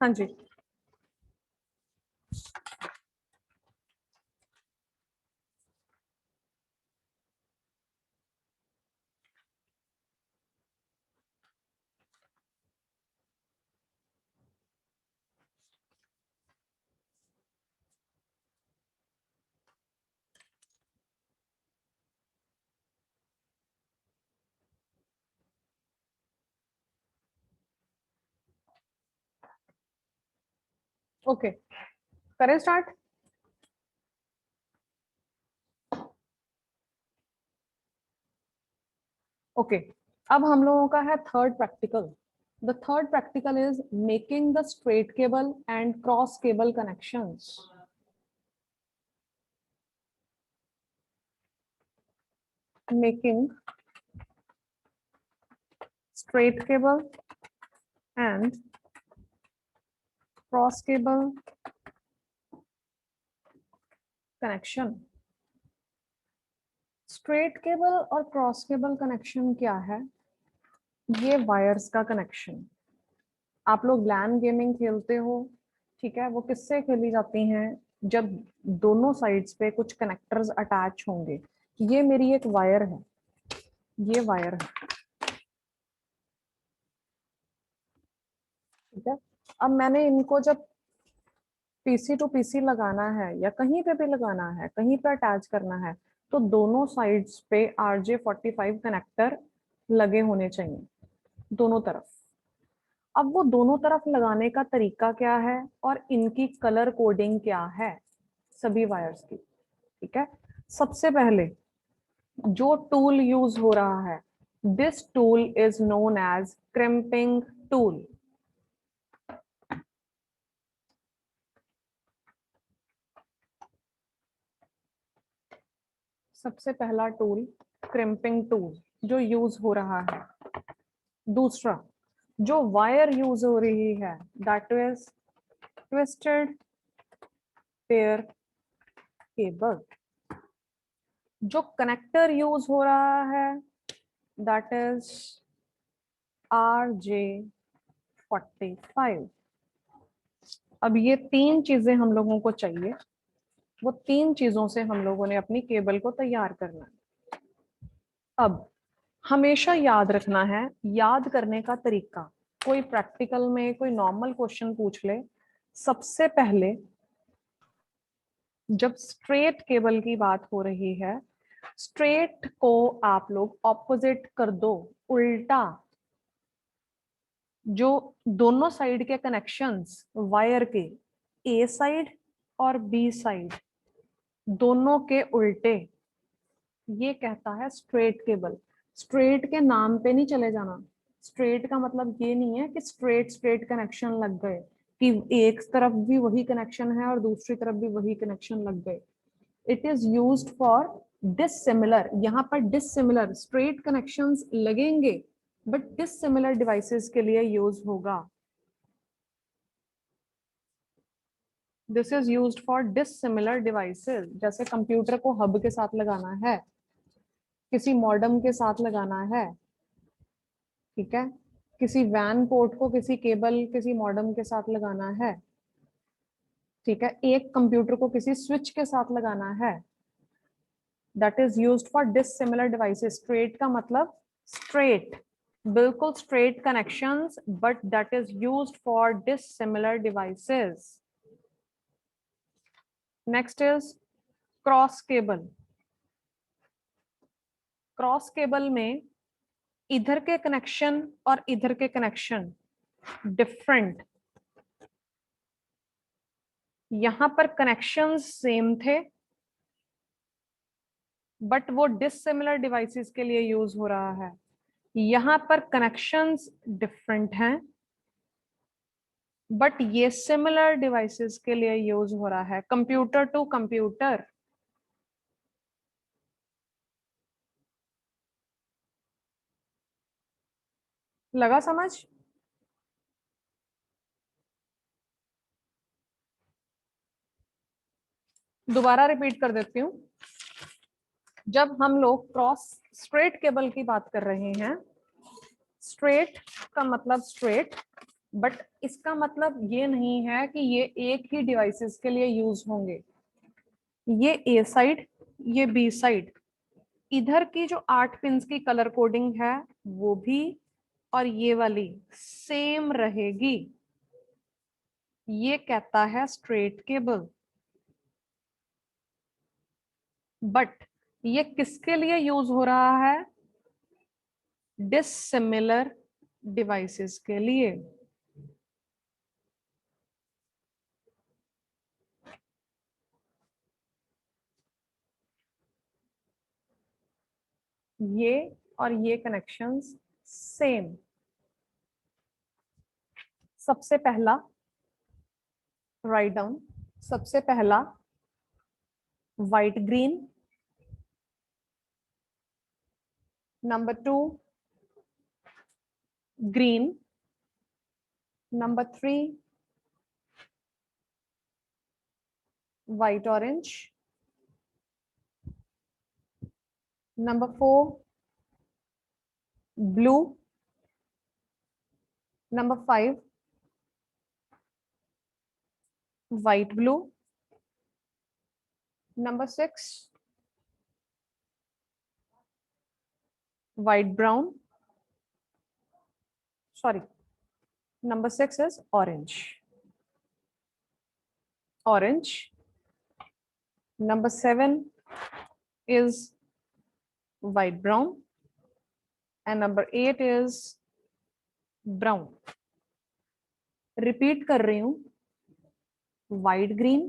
हाँ जी, ओके, करें start. Okay, अब हम लोगों का है third practical. The third practical is making the straight cable and cross cable connections. Making straight cable and cross cable connection। Straight cable और cross cable connection क्या है? ये वायर्स का कनेक्शन। आप लोग लैन गेमिंग खेलते हो, ठीक है? वो किससे खेली जाती हैं? जब दोनों साइड्स पे कुछ कनेक्टर्स अटैच होंगे। ये मेरी एक वायर है, ये वायर है, ठीक है? अब मैंने इनको जब पीसी टू पीसी लगाना है या कहीं पे भी लगाना है, कहीं पे अटैच करना है, तो दोनों साइड्स पे RJ45 कनेक्टर लगे होने चाहिए, दोनों तरफ। अब वो दोनों तरफ लगाने का तरीका क्या है और इनकी कलर कोडिंग क्या है सभी वायर्स की, ठीक है? सबसे पहले जो टूल यूज हो रहा है, this tool is known as crimping tool. सबसे पहला टूल क्रिम्पिंग टूल जो यूज हो रहा है। दूसरा जो वायर यूज हो रही है, that is twisted pair cable. जो कनेक्टर यूज हो रहा है, दैट इज RJ45। अब ये तीन चीजें हम लोगों को चाहिए, वो तीन चीजों से हम लोगों ने अपनी केबल को तैयार करना है। अब हमेशा याद रखना है, याद करने का तरीका, कोई प्रैक्टिकल में कोई नॉर्मल क्वेश्चन पूछ ले, सबसे पहले जब स्ट्रेट केबल की बात हो रही है, स्ट्रेट को आप लोग ऑपोजिट कर दो, उल्टा। जो दोनों साइड के कनेक्शंस वायर के, ए साइड और बी साइड, दोनों के उल्टे, ये कहता है स्ट्रेट केबल। स्ट्रेट के नाम पे नहीं चले जाना। स्ट्रेट का मतलब ये नहीं है कि स्ट्रेट स्ट्रेट कनेक्शन लग गए, कि एक तरफ भी वही कनेक्शन है और दूसरी तरफ भी वही कनेक्शन लग गए। It is used for dissimilar. यहाँ पर डिसिमिलर स्ट्रेट कनेक्शंस लगेंगे, बट डिसिमिलर डिवाइसेस के लिए यूज होगा। This is used for dissimilar devices. जैसे कंप्यूटर को हब के साथ लगाना है, किसी मॉडेम के साथ लगाना है, ठीक है? किसी वैन पोर्ट को किसी केबल किसी मॉडेम के साथ लगाना है, ठीक है? एक कंप्यूटर को किसी स्विच के साथ लगाना है, that is used for dissimilar devices. Straight का मतलब स्ट्रेट, बिल्कुल straight connections, but that is used for dissimilar devices. Next is cross cable. Cross cable में इधर के कनेक्शन और इधर के कनेक्शन डिफरेंट। यहां पर कनेक्शंस सेम थे, बट वो डिसिमिलर डिवाइसेस के लिए यूज हो रहा है। यहां पर कनेक्शंस डिफरेंट हैं, बट ये सिमिलर डिवाइसेस के लिए यूज हो रहा है, कंप्यूटर टू कंप्यूटर। लगा समझ? दोबारा रिपीट कर देती हूँ। जब हम लोग क्रॉस स्ट्रेट केबल की बात कर रहे हैं, स्ट्रेट का मतलब स्ट्रेट, बट इसका मतलब ये नहीं है कि ये एक ही डिवाइसेस के लिए यूज होंगे। ये ए साइड, ये बी साइड, इधर की जो 8 पिंस की कलर कोडिंग है वो भी और ये वाली सेम रहेगी। ये कहता है स्ट्रेट केबल। बट ये किसके लिए यूज हो रहा है? डिसिमिलर डिवाइसेस के लिए। ये और ये कनेक्शंस सेम। सबसे पहला राइट डाउन, सबसे पहला white green, number 2 green, number 3 white orange, number 4 blue, number 5 white blue, number 6 white brown, sorry, number 6 is orange. Number 7 is white brown and number 8 is brown. Repeat कर रही हूं, white green,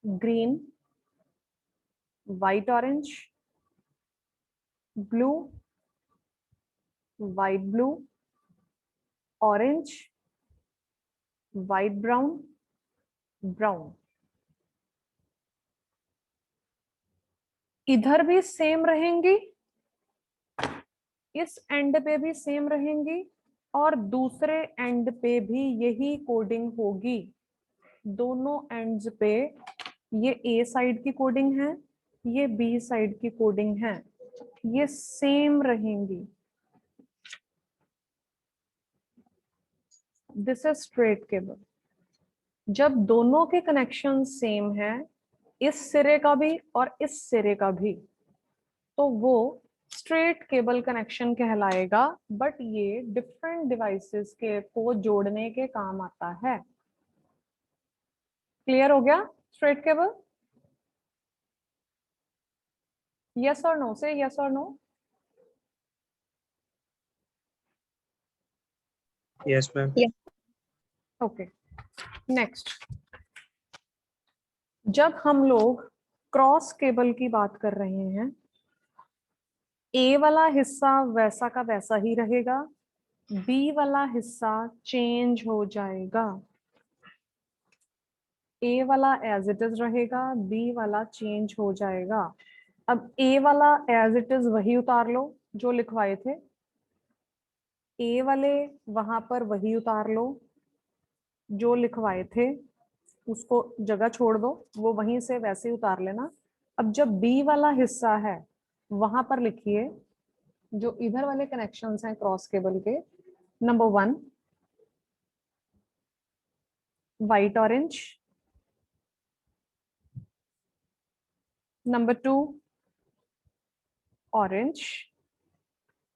green, white orange, blue, white blue, orange, white brown, brown. इधर भी same रहेंगी, इस and पे भी same रहेंगी और दूसरे एंड पे भी यही कोडिंग होगी। दोनों एंड्स पे ये ए साइड की कोडिंग है, ये बी साइड की कोडिंग है, ये सेम रहेंगी। This is straight cable. जब दोनों के कनेक्शन सेम है, इस सिरे का भी और इस सिरे का भी, तो वो स्ट्रेट केबल कनेक्शन कहलाएगा। बट ये डिफरेंट डिवाइसेस के को जोड़ने के काम आता है। क्लियर हो गया स्ट्रेट केबल? यस और नो, से यस और no. Yes ma'am. Okay, next. जब हम लोग क्रॉस केबल की बात कर रहे हैं, ए वाला हिस्सा वैसा का वैसा ही रहेगा, बी वाला हिस्सा चेंज हो जाएगा। ए वाला एज इट इज रहेगा, बी वाला चेंज हो जाएगा। अब ए वाला एज इट इज वही उतार लो जो लिखवाए थे, ए वाले वहां पर वही उतार लो जो लिखवाए थे, उसको जगह छोड़ दो, वो वहीं से वैसे ही उतार लेना। अब जब बी वाला हिस्सा है वहां पर लिखिए जो इधर वाले कनेक्शंस हैं क्रॉस केबल के। Number 1 white orange, number 2 orange.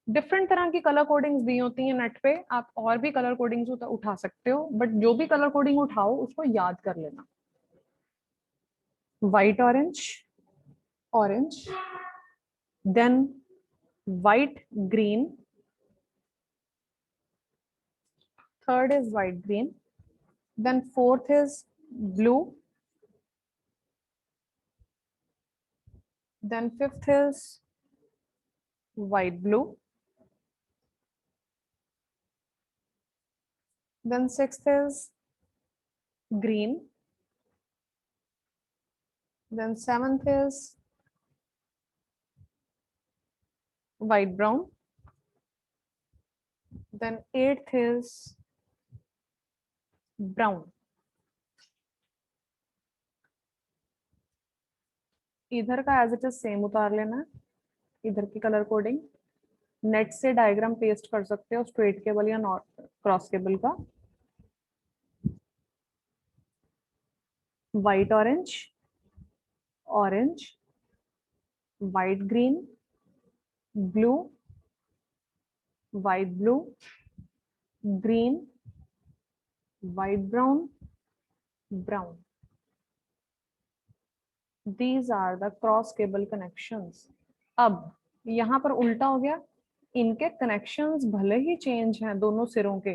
Different तरह की कलर कोडिंग्स दी होती हैं नेट पे, आप और भी कलर कोडिंग्स उठा सकते हो, बट जो भी कलर कोडिंग उठाओ उसको याद कर लेना। White orange, orange, then white green, third is white green, then fourth is blue, then fifth is white blue, then sixth is green, then seventh is white brown, then eighth is brown. इधर का as it is same उतार लेना, इधर की colour coding. Net से diagram paste कर सकते हो स्ट्रेट केबल या क्रॉस केबल का। White orange, orange, white green, blue, white blue, green, white brown, brown. These are the cross cable connections. अब यहाँ पर उल्टा हो गया, इनके कनेक्शंस भले ही चेंज हैं दोनों सिरों के,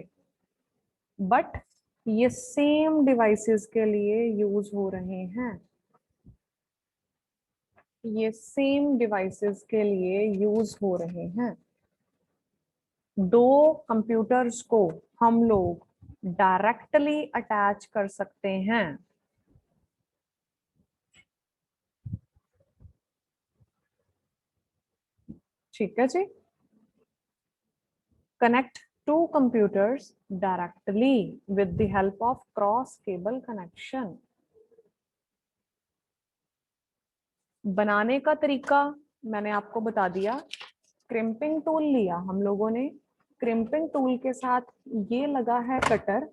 बट ये सेम डिवाइसेस के लिए यूज हो रहे हैं। ये सेम डिवाइसेस के लिए यूज हो रहे हैं। दो कंप्यूटर्स को हम लोग डायरेक्टली अटैच कर सकते हैं। ठीक है जी। Connect two computers directly with the help of cross cable connection। बनाने का तरीका मैंने आपको बता दिया। क्रिम्पिंग टूल लिया हम लोगों ने, क्रिम्पिंग टूल के साथ ये लगा है कटर,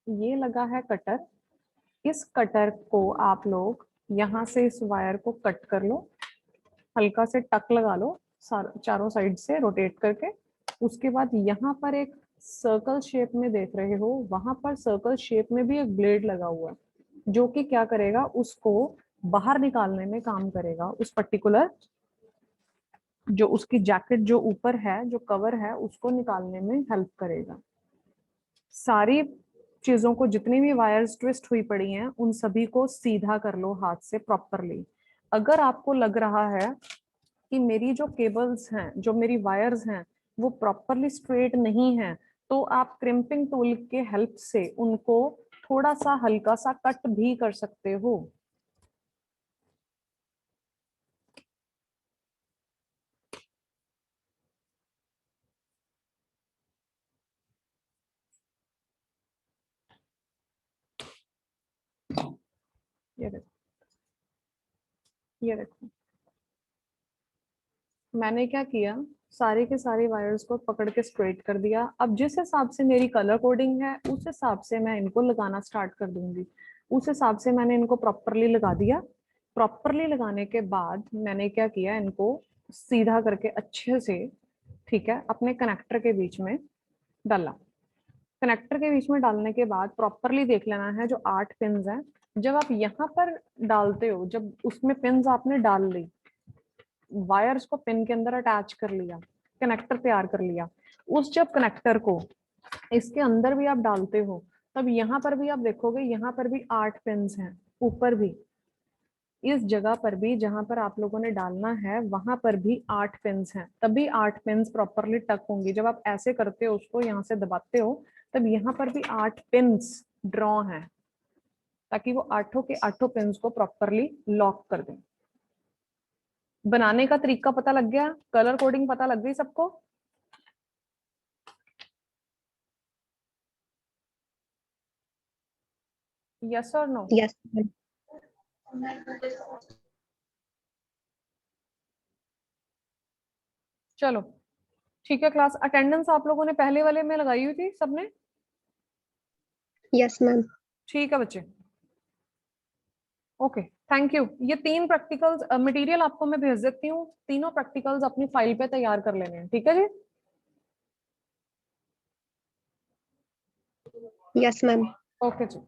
ये लगा है कटर। इस कटर को आप लोग यहाँ से इस वायर को कट कर लो, हल्का से टक लगा लो चारों साइड से रोटेट करके। उसके बाद यहाँ पर एक सर्कल शेप में देख रहे हो, वहां पर सर्कल शेप में भी एक ब्लेड लगा हुआ है, जो कि क्या करेगा, उसको बाहर निकालने में काम करेगा। उस पर्टिकुलर जो उसकी जैकेट जो ऊपर है, जो कवर है, उसको निकालने में हेल्प करेगा। सारी चीजों को, जितनी भी वायर्स ट्विस्ट हुई पड़ी हैं, उन सभी को सीधा कर लो हाथ से प्रॉपरली। अगर आपको लग रहा है कि मेरी जो केबल्स हैं, जो मेरी वायर्स हैं, वो प्रॉपरली स्ट्रेट नहीं है, तो आप क्रिम्पिंग टूल के हेल्प से उनको थोड़ा सा हल्का सा कट भी कर सकते हो। ये देखो, ये देखो, मैंने क्या किया, सारे के सारे वायर्स को पकड़ के स्ट्रेट कर दिया। अब जिस हिसाब से मेरी कलर कोडिंग है, उस हिसाब से मैं इनको लगाना स्टार्ट कर दूंगी। उस हिसाब से मैंने इनको प्रॉपरली लगा दिया। प्रॉपरली लगाने के बाद मैंने क्या किया, इनको सीधा करके अच्छे से, ठीक है, अपने कनेक्टर के बीच में डाला। कनेक्टर के बीच में डालने के बाद प्रॉपरली देख लेना है, जो 8 पिन्स हैं, जब आप यहाँ पर डालते हो, जब उसमें पिन्स आपने डाल ली, वायर्स को पिन के अंदर अटैच कर लिया, कनेक्टर तैयार कर लिया, उस जब कनेक्टर को इसके अंदर भी आप डालते हो, तब यहाँ पर भी आप देखोगे, यहाँ पर भी 8 पिन्स हैं, ऊपर भी इस जगह पर भी जहां पर आप लोगों ने डालना है, वहां पर भी 8 पिन्स हैं। तभी 8 पिन्स प्रॉपरली टक होंगी। जब आप ऐसे करते हो, उसको यहाँ से दबाते हो, तब यहाँ पर भी 8 पिन्स ड्रॉ हैं, ताकि वो आठों के आठों पिन्स को प्रॉपरली लॉक कर दें। बनाने का तरीका पता लग गया, कलर कोडिंग पता लग गई सबको। यस और नो? यस। चलो ठीक है क्लास। अटेंडेंस आप लोगों ने पहले वाले में लगाई हुई थी सबने? Yes ma'am. ठीक है बच्चे, ओके, थैंक यू। ये 3 प्रैक्टिकल्स मटेरियल आपको मैं भेज देती हूँ, तीनों प्रैक्टिकल्स अपनी फाइल पे तैयार कर लेने हैं, ठीक है जी? Yes ma'am. ओके जी।